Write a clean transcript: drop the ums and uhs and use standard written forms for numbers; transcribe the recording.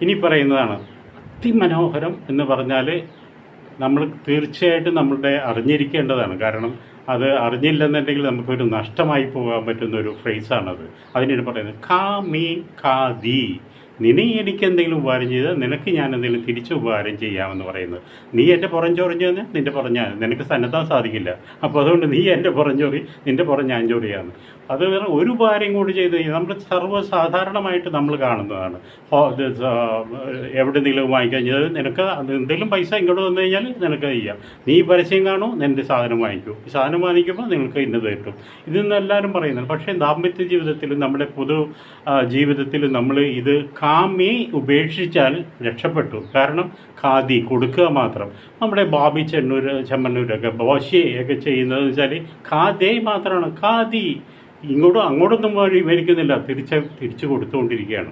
ഇനി പറയുന്നതാണ് അതിമനോഹരം എന്ന് പറഞ്ഞാൽ നമ്മൾ തീർച്ചയായിട്ടും നമ്മളുടെ അറിഞ്ഞിരിക്കേണ്ടതാണ്. കാരണം അത് അറിഞ്ഞില്ലെന്നുണ്ടെങ്കിൽ നമുക്കൊരു നഷ്ടമായി പോകാൻ പറ്റുന്ന ഒരു ഫ്രേസാണത്. അതിനാണ് പറയുന്നത് കാ മീ കാ ദീ, നിന്നെ എനിക്ക് എന്തെങ്കിലും ഉപകാരം ചെയ്താൽ നിനക്ക് ഞാൻ എന്തെങ്കിലും തിരിച്ച് ഉപകാരം ചെയ്യാമെന്ന് പറയുന്നത്. നീ എൻ്റെ പുറം ചൊറിഞ്ഞു തന്നാൽ നിൻ്റെ പുറം ഞാൻ, നിനക്ക് സന്നദ്ധാൻ സാധിക്കില്ല. അപ്പോൾ അതുകൊണ്ട് നീ എൻ്റെ പുറം ചൊറി, നിൻ്റെ പുറം ഞാൻ ചൊറിയാന്ന്. അത് വേറെ ഒരു ഉപകാരം കൂടി ചെയ്ത് കഴിഞ്ഞാൽ നമ്മൾ സർവ്വസാധാരണമായിട്ട് നമ്മൾ കാണുന്നതാണ്. എവിടെയെങ്കിലും വാങ്ങിക്കഴിഞ്ഞാൽ നിനക്ക് അത് എന്തെങ്കിലും പൈസ ഇങ്ങോട്ട് വന്നു കഴിഞ്ഞാൽ നിനക്ക് ചെയ്യാം. നീ പരസ്യം കാണൂ, നിൻ്റെ സാധനം വാങ്ങിക്കൂ. ഈ സാധനം വാങ്ങിക്കുമ്പോൾ നിങ്ങൾക്ക് ഇന്നത് കിട്ടും. ഇതെന്ന് എല്ലാവരും പറയുന്നത്. പക്ഷേ ദാമ്പത്യ ജീവിതത്തിലും നമ്മുടെ പൊതു ജീവിതത്തിലും നമ്മൾ ഇത് കാമി ഉപേക്ഷിച്ചാൽ രക്ഷപ്പെട്ടു. കാരണം ഖാദി കൊടുക്കുക മാത്രം. നമ്മുടെ ബാബി ചെമ്മന്നൂരൊക്കെ ബോശയൊക്കെ ചെയ്യുന്നതെന്ന് വെച്ചാൽ ഖാദേ മാത്രമാണ്. ഖാദി അങ്ങോട്ടൊന്നും മേടിക്കുന്നില്ല, തിരിച്ചു കൊടുത്തുകൊണ്ടിരിക്കുകയാണ്.